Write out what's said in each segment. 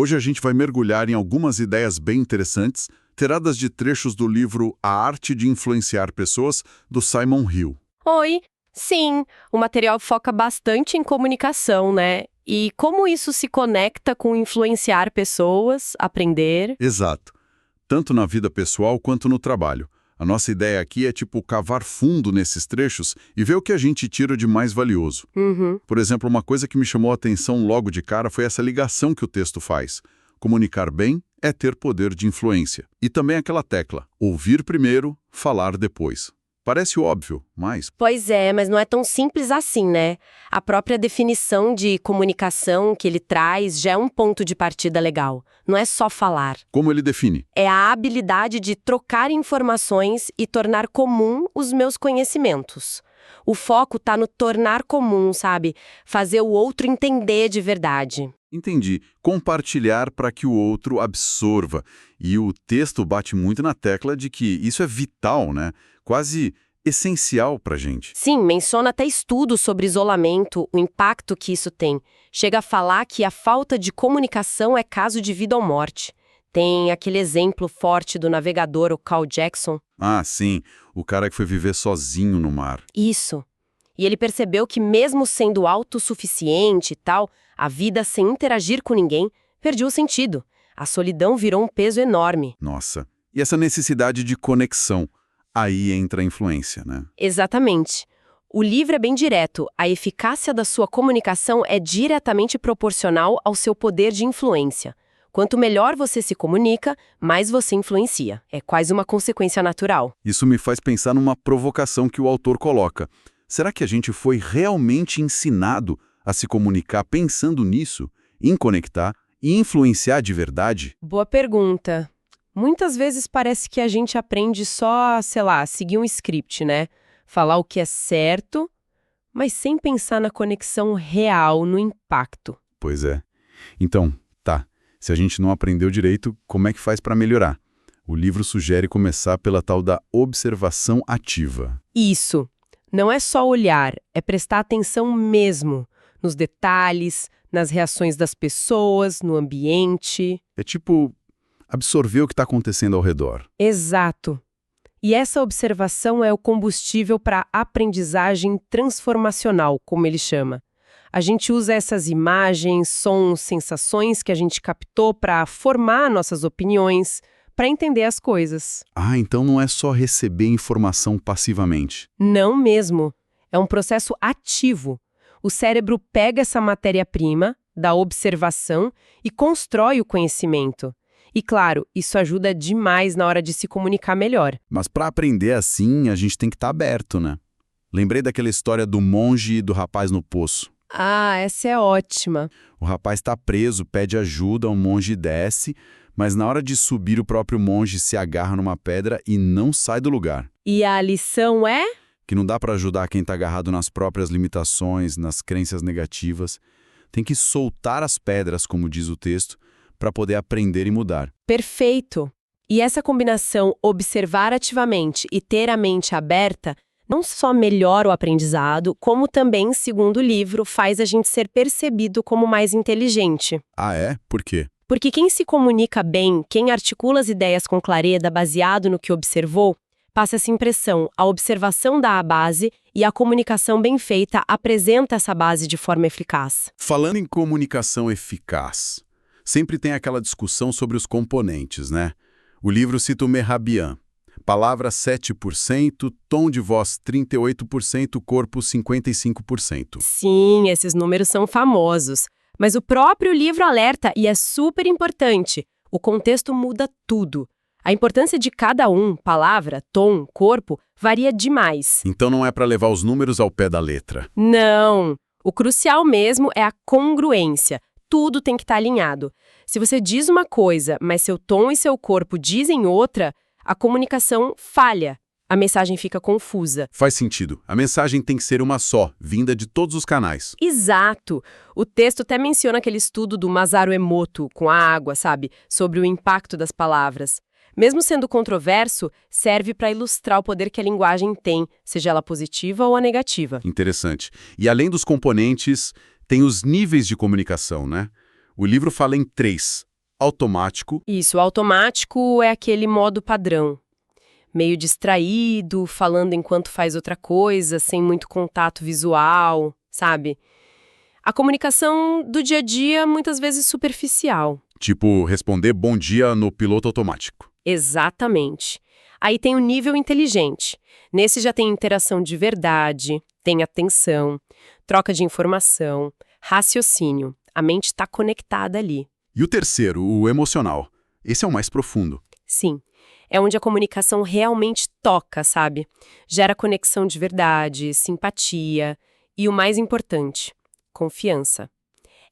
Hoje a gente vai mergulhar em algumas ideias bem interessantes, tiradas de trechos do livro A Arte de Influenciar Pessoas, do Simon Hill. Oi, sim, o material foca bastante em comunicação, né? E como isso se conecta com influenciar pessoas, aprender. Exato. Tanto na vida pessoal quanto no trabalho. A nossa ideia aqui é cavar fundo nesses trechos e ver o que a gente tira de mais valioso. Uhum. Por exemplo, uma coisa que me chamou a atenção logo de cara foi essa ligação que o texto faz. Comunicar bem é ter poder de influência. E também aquela tecla, ouvir primeiro, falar depois. Parece óbvio, mas... Pois é, mas não é tão simples assim, né? A própria definição de comunicação que ele traz já é um ponto de partida legal. Não é só falar. Como ele define? É a habilidade de trocar informações e tornar comum os meus conhecimentos. O foco tá no tornar comum, sabe? Fazer o outro entender de verdade. Entendi. Compartilhar para que o outro absorva. E o texto bate muito na tecla de que isso é vital, né? Quase essencial para a gente. Sim, menciona até estudos sobre isolamento, o impacto que isso tem. Chega a falar que a falta de comunicação é caso de vida ou morte. Tem aquele exemplo forte do navegador, o Carl Jackson. Ah, sim. O cara que foi viver sozinho no mar. Isso. E ele percebeu que mesmo sendo autossuficiente e tal, a vida sem interagir com ninguém perdeu o sentido. A solidão virou um peso enorme. Nossa. E essa necessidade de conexão? Aí entra a influência, né? Exatamente. O livro é bem direto. A eficácia da sua comunicação é diretamente proporcional ao seu poder de influência. Quanto melhor você se comunica, mais você influencia. É quase uma consequência natural. Isso me faz pensar numa provocação que o autor coloca. Será que a gente foi realmente ensinado a se comunicar pensando nisso, em conectar e influenciar de verdade? Boa pergunta. Muitas vezes parece que a gente aprende só, sei lá, seguir um script, né? Falar o que é certo, mas sem pensar na conexão real, no impacto. Pois é. Então, tá. Se a gente não aprendeu direito, como é que faz para melhorar? O livro sugere começar pela tal da observação ativa. Isso. Não é só olhar, é prestar atenção mesmo, nos detalhes, nas reações das pessoas, no ambiente. É tipo absorver o que está acontecendo ao redor. Exato. E essa observação é o combustível para a aprendizagem transformacional, como ele chama. A gente usa essas imagens, sons, sensações que a gente captou para formar nossas opiniões, para entender as coisas. Ah, então não é só receber informação passivamente. Não mesmo. É um processo ativo. O cérebro pega essa matéria-prima, da observação, e constrói o conhecimento. E claro, isso ajuda demais na hora de se comunicar melhor. Mas para aprender assim, a gente tem que estar aberto, né? Lembrei daquela história do monge e do rapaz no poço. Ah, essa é ótima. O rapaz está preso, pede ajuda, o monge desce, mas na hora de subir o próprio monge se agarra numa pedra e não sai do lugar. E a lição é? Que não dá para ajudar quem está agarrado nas próprias limitações, nas crenças negativas. Tem que soltar as pedras, como diz o texto, para poder aprender e mudar. Perfeito! E essa combinação observar ativamente e ter a mente aberta não só melhora o aprendizado, como também, segundo o livro, faz a gente ser percebido como mais inteligente. Ah, é? Por quê? Porque quem se comunica bem, quem articula as ideias com clareza baseado no que observou, passa essa impressão. A observação dá a base e a comunicação bem feita apresenta essa base de forma eficaz. Falando em comunicação eficaz, sempre tem aquela discussão sobre os componentes, né? O livro cita o Mehrabian. Palavra 7%, tom de voz 38%, corpo 55%. Sim, esses números são famosos. Mas o próprio livro alerta, e é super importante, o contexto muda tudo. A importância de cada um, palavra, tom, corpo, varia demais. Então não é para levar os números ao pé da letra. Não! O crucial mesmo é a congruência. Tudo tem que estar alinhado. Se você diz uma coisa, mas seu tom e seu corpo dizem outra, a comunicação falha. A mensagem fica confusa. Faz sentido. A mensagem tem que ser uma só, vinda de todos os canais. Exato. O texto até menciona aquele estudo do Masaru Emoto com a água, sabe? Sobre o impacto das palavras. Mesmo sendo controverso, serve para ilustrar o poder que a linguagem tem, seja ela positiva ou a negativa. Interessante. E além dos componentes, tem os níveis de comunicação, né? O livro fala em 3. automático. Isso, o automático é aquele modo padrão. Meio distraído, falando enquanto faz outra coisa, sem muito contato visual, sabe? A comunicação do dia a dia, muitas vezes superficial. Tipo, responder bom dia no piloto automático. Exatamente. Aí tem o nível inteligente. Nesse já tem interação de verdade, tem atenção, troca de informação, raciocínio. A mente está conectada ali. E o terceiro, o emocional. Esse é o mais profundo. Sim, é onde a comunicação realmente toca, sabe? Gera conexão de verdade, simpatia e o mais importante, confiança.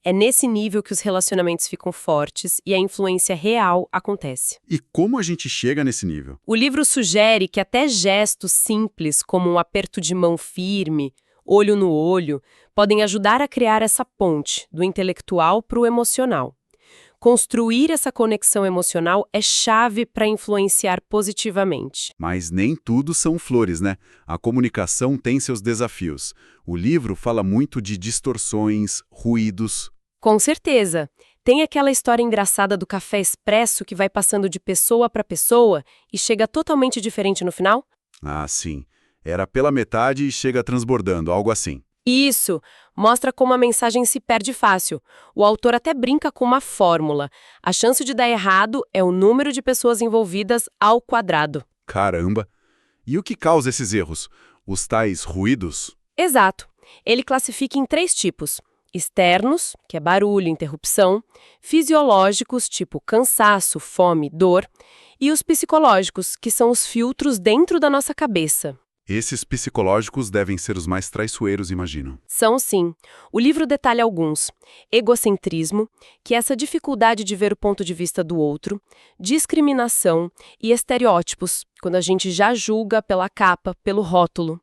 É nesse nível que os relacionamentos ficam fortes e a influência real acontece. E como a gente chega nesse nível? O livro sugere que até gestos simples, como um aperto de mão firme, olho no olho, podem ajudar a criar essa ponte do intelectual para o emocional. Construir essa conexão emocional é chave para influenciar positivamente. Mas nem tudo são flores, né? A comunicação tem seus desafios. O livro fala muito de distorções, ruídos. Com certeza. Tem aquela história engraçada do café expresso que vai passando de pessoa para pessoa e chega totalmente diferente no final? Ah, sim. Era pela metade e chega transbordando, algo assim. Isso! Mostra como a mensagem se perde fácil. O autor até brinca com uma fórmula. A chance de dar errado é o número de pessoas envolvidas ao quadrado. Caramba! E o que causa esses erros? Os tais ruídos? Exato. Ele classifica em 3 tipos. Externos, que é barulho, interrupção. Fisiológicos, tipo cansaço, fome, dor. E os psicológicos, que são os filtros dentro da nossa cabeça. Esses psicológicos devem ser os mais traiçoeiros, imagino. São sim. O livro detalha alguns. Egocentrismo, que é essa dificuldade de ver o ponto de vista do outro, discriminação e estereótipos, quando a gente já julga pela capa, pelo rótulo.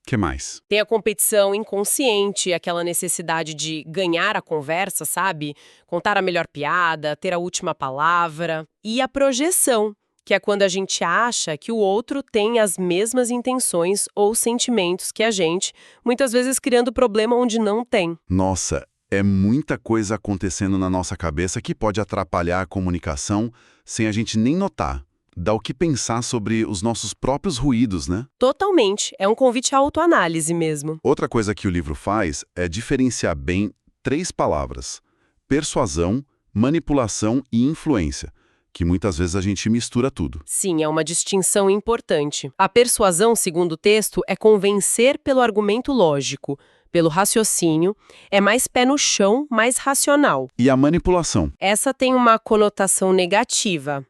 Que mais? Tem a competição inconsciente, aquela necessidade de ganhar a conversa, sabe? Contar a melhor piada, ter a última palavra. E a projeção, que é quando a gente acha que o outro tem as mesmas intenções ou sentimentos que a gente, muitas vezes criando problema onde não tem. Nossa, é muita coisa acontecendo na nossa cabeça que pode atrapalhar a comunicação sem a gente nem notar. Dá o que pensar sobre os nossos próprios ruídos, né? Totalmente. É um convite à autoanálise mesmo. Outra coisa que o livro faz é diferenciar bem 3 palavras: persuasão, manipulação e influência, que muitas vezes a gente mistura tudo. Sim, é uma distinção importante. A persuasão, segundo o texto, é convencer pelo argumento lógico, pelo raciocínio, é mais pé no chão, mais racional. E a manipulação? Essa tem uma conotação negativa.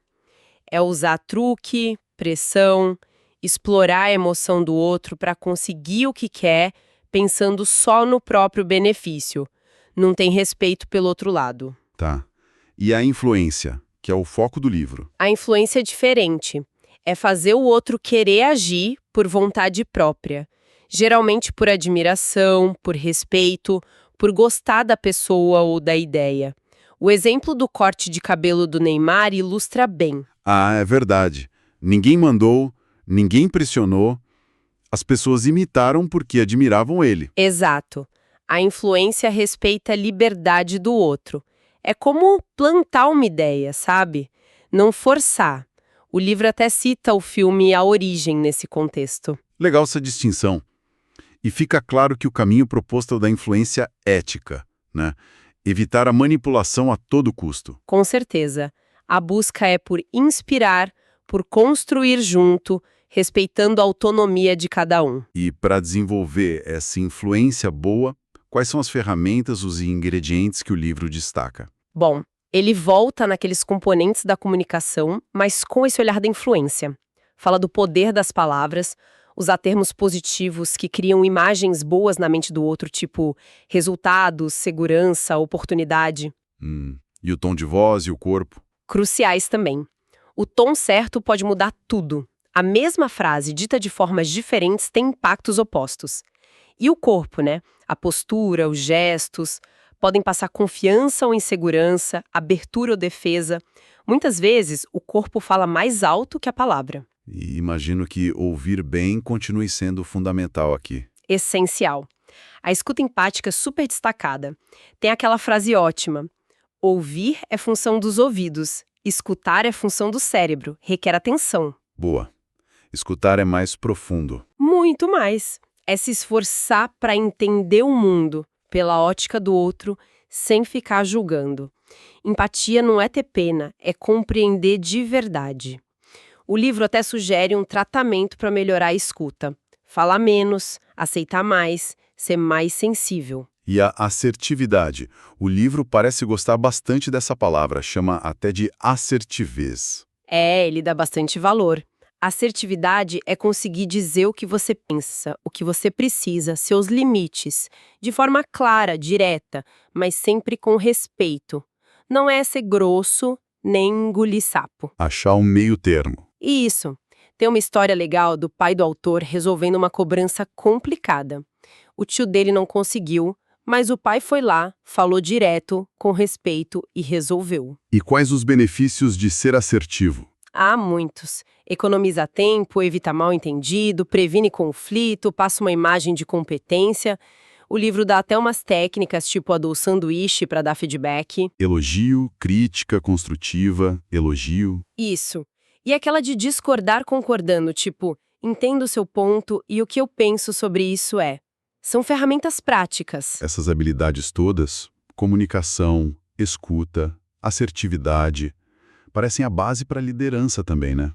É usar truque, pressão, explorar a emoção do outro para conseguir o que quer, pensando só no próprio benefício. Não tem respeito pelo outro lado. Tá. E a influência, que é o foco do livro? A influência é diferente. É fazer o outro querer agir por vontade própria. Geralmente por admiração, por respeito, por gostar da pessoa ou da ideia. O exemplo do corte de cabelo do Neymar ilustra bem. Ah, é verdade. Ninguém mandou, ninguém pressionou. As pessoas imitaram porque admiravam ele. Exato. A influência respeita a liberdade do outro. É como plantar uma ideia, sabe? Não forçar. O livro até cita o filme A Origem nesse contexto. Legal essa distinção. E fica claro que o caminho proposto é o da influência ética, né? Evitar a manipulação a todo custo. Com certeza. A busca é por inspirar, por construir junto, respeitando a autonomia de cada um. E para desenvolver essa influência boa, quais são as ferramentas, os ingredientes que o livro destaca? Bom, ele volta naqueles componentes da comunicação, mas com esse olhar da influência. Fala do poder das palavras, usar termos positivos que criam imagens boas na mente do outro, tipo resultados, segurança, oportunidade. E o tom de voz e o corpo? Cruciais também. O tom certo pode mudar tudo. A mesma frase dita de formas diferentes tem impactos opostos. E o corpo, né? A postura, os gestos, podem passar confiança ou insegurança, abertura ou defesa. Muitas vezes, o corpo fala mais alto que a palavra. E imagino que ouvir bem continue sendo fundamental aqui. Essencial. A escuta empática é super destacada. Tem aquela frase ótima: Ouvir é função dos ouvidos, escutar é função do cérebro, requer atenção. Boa. Escutar é mais profundo. Muito mais. É se esforçar para entender o mundo pela ótica do outro, sem ficar julgando. Empatia não é ter pena, é compreender de verdade. O livro até sugere um tratamento para melhorar a escuta. Falar menos, aceitar mais, ser mais sensível. E a assertividade. O livro parece gostar bastante dessa palavra, chama até de assertivez. Ele dá bastante valor. Assertividade é conseguir dizer o que você pensa, o que você precisa, seus limites, de forma clara, direta, mas sempre com respeito. Não é ser grosso, nem engolir sapo. Achar um meio termo. E isso. Tem uma história legal do pai do autor resolvendo uma cobrança complicada. O tio dele não conseguiu, mas o pai foi lá, falou direto, com respeito e resolveu. E quais os benefícios de ser assertivo? Há muitos. Economiza tempo, evita mal-entendido, previne conflito, passa uma imagem de competência. O livro dá até umas técnicas, tipo a do sanduíche para dar feedback. Elogio, crítica construtiva, elogio. Isso. E aquela de discordar concordando, tipo, entendo o seu ponto e o que eu penso sobre isso é. São ferramentas práticas. Essas habilidades todas, comunicação, escuta, assertividade, parecem a base para a liderança também, né?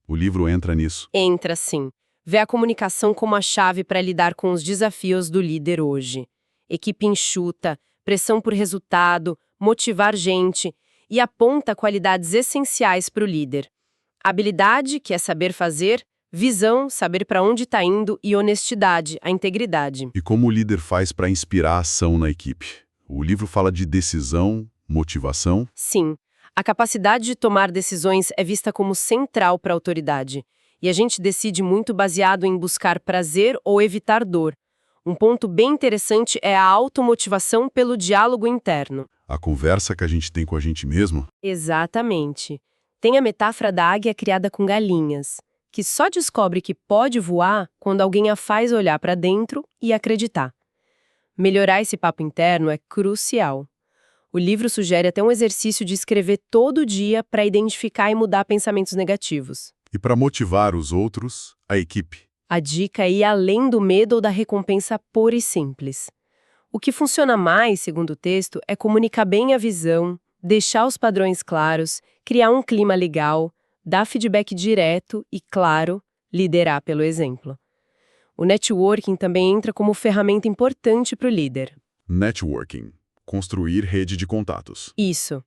O livro entra nisso. Entra, sim. Vê a comunicação como a chave para lidar com os desafios do líder hoje. Equipe enxuta, pressão por resultado, motivar gente e aponta qualidades essenciais para o líder. Habilidade, que é saber fazer, visão, saber para onde está indo e honestidade, a integridade. E como o líder faz para inspirar a ação na equipe? O livro fala de decisão, motivação. Sim, a capacidade de tomar decisões é vista como central para a autoridade. E a gente decide muito baseado em buscar prazer ou evitar dor. Um ponto bem interessante é a automotivação pelo diálogo interno. A conversa que a gente tem com a gente mesmo. Exatamente. Tem a metáfora da águia criada com galinhas, que só descobre que pode voar quando alguém a faz olhar para dentro e acreditar. Melhorar esse papo interno é crucial. O livro sugere até um exercício de escrever todo dia para identificar e mudar pensamentos negativos. E para motivar os outros, a equipe. A dica é ir além do medo ou da recompensa pura e simples. O que funciona mais, segundo o texto, é comunicar bem a visão, deixar os padrões claros, criar um clima legal, dar feedback direto e, claro, liderar pelo exemplo. O networking também entra como ferramenta importante para o líder. Networking. Construir rede de contatos. Isso.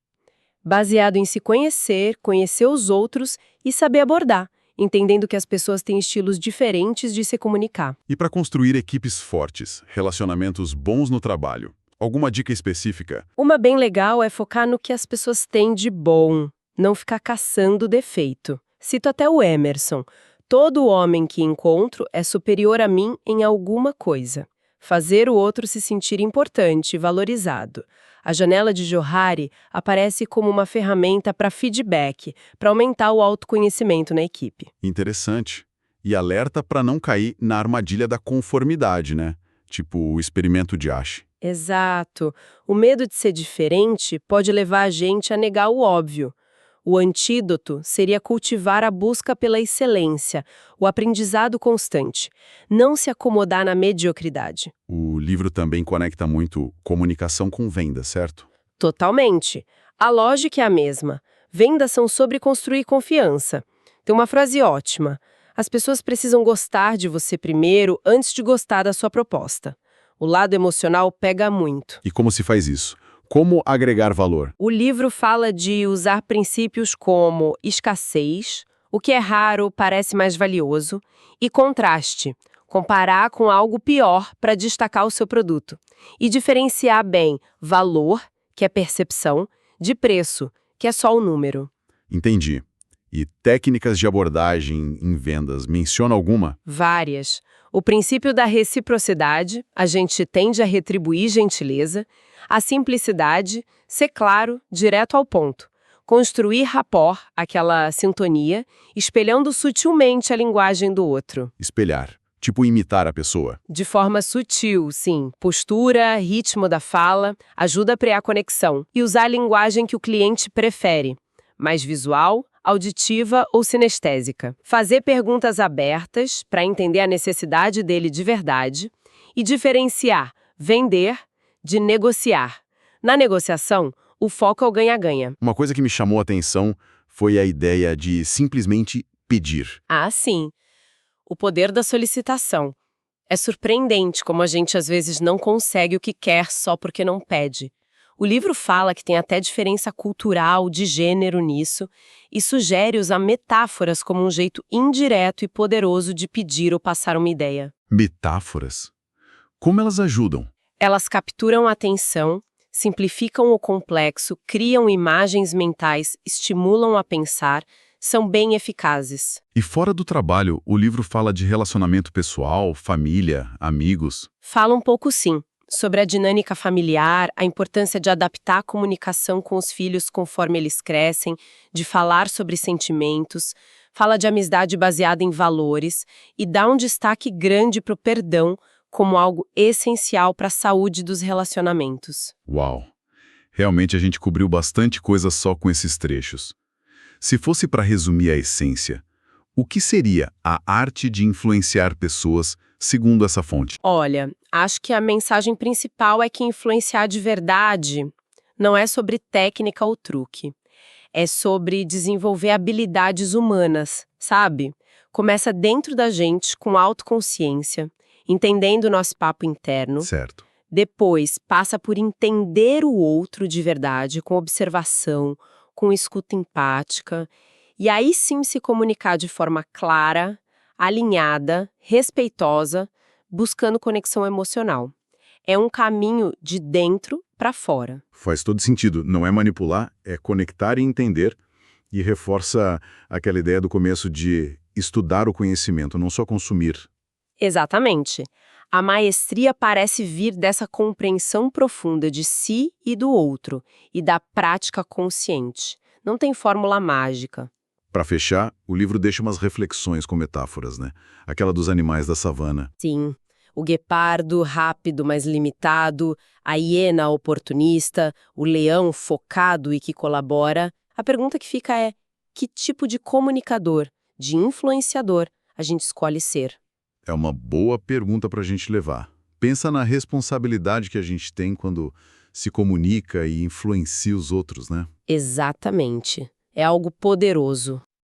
Baseado em se conhecer, conhecer os outros e saber abordar, entendendo que as pessoas têm estilos diferentes de se comunicar. E para construir equipes fortes, relacionamentos bons no trabalho. Alguma dica específica? Uma bem legal é focar no que as pessoas têm de bom, não ficar caçando defeito. Cito até o Emerson. Todo homem que encontro é superior a mim em alguma coisa. Fazer o outro se sentir importante e valorizado. A janela de Johari aparece como uma ferramenta para feedback, para aumentar o autoconhecimento na equipe. Interessante. E alerta para não cair na armadilha da conformidade, né? Tipo o experimento de Asch. Exato. O medo de ser diferente pode levar a gente a negar o óbvio. O antídoto seria cultivar a busca pela excelência, o aprendizado constante, não se acomodar na mediocridade. O livro também conecta muito comunicação com venda, certo? Totalmente. A lógica é a mesma. Vendas são sobre construir confiança. Tem uma frase ótima. As pessoas precisam gostar de você primeiro antes de gostar da sua proposta. O lado emocional pega muito. E como se faz isso? Como agregar valor? O livro fala de usar princípios como escassez, o que é raro parece mais valioso, e contraste, comparar com algo pior para destacar o seu produto. E diferenciar bem valor, que é percepção, de preço, que é só o número. Entendi. E técnicas de abordagem em vendas, menciona alguma? Várias. O princípio da reciprocidade, a gente tende a retribuir gentileza. A simplicidade, ser claro, direto ao ponto. Construir rapport, aquela sintonia, espelhando sutilmente a linguagem do outro. Espelhar. Tipo imitar a pessoa. De forma sutil, sim. Postura, ritmo da fala, ajuda a criar conexão. E usar a linguagem que o cliente prefere. Mais visual, auditiva ou sinestésica. Fazer perguntas abertas para entender a necessidade dele de verdade. E diferenciar vender de negociar. Na negociação, o foco é o ganha-ganha. Uma coisa que me chamou a atenção foi a ideia de simplesmente pedir. Ah, sim. O poder da solicitação. É surpreendente como a gente às vezes não consegue o que quer só porque não pede. O livro fala que tem até diferença cultural, de gênero nisso, e sugere usar metáforas como um jeito indireto e poderoso de pedir ou passar uma ideia. Metáforas? Como elas ajudam? Elas capturam a atenção, simplificam o complexo, criam imagens mentais, estimulam a pensar, são bem eficazes. E fora do trabalho, o livro fala de relacionamento pessoal, família, amigos. Fala um pouco, sim, sobre a dinâmica familiar, a importância de adaptar a comunicação com os filhos conforme eles crescem, de falar sobre sentimentos, fala de amizade baseada em valores e dá um destaque grande para o perdão como algo essencial para a saúde dos relacionamentos. Uau! Realmente a gente cobriu bastante coisa só com esses trechos. Se fosse para resumir a essência, o que seria a arte de influenciar pessoas segundo essa fonte? Olha, acho que a mensagem principal é que influenciar de verdade não é sobre técnica ou truque. É sobre desenvolver habilidades humanas, sabe? Começa dentro da gente, com autoconsciência, entendendo o nosso papo interno. Certo. Depois, passa por entender o outro de verdade, com observação, com escuta empática. E aí sim se comunicar de forma clara, alinhada, respeitosa, buscando conexão emocional. É um caminho de dentro para fora. Faz todo sentido. Não é manipular, é conectar e entender. E reforça aquela ideia do começo de estudar o conhecimento, não só consumir. Exatamente. A maestria parece vir dessa compreensão profunda de si e do outro, e da prática consciente. Não tem fórmula mágica. Para fechar, o livro deixa umas reflexões com metáforas, né? Aquela dos animais da savana. Sim, o guepardo rápido, mas limitado, a hiena oportunista, o leão focado e que colabora. A pergunta que fica é: que tipo de comunicador, de influenciador, a gente escolhe ser? É uma boa pergunta para a gente levar. Pensa na responsabilidade que a gente tem quando se comunica e influencia os outros, né? Exatamente. É algo poderoso.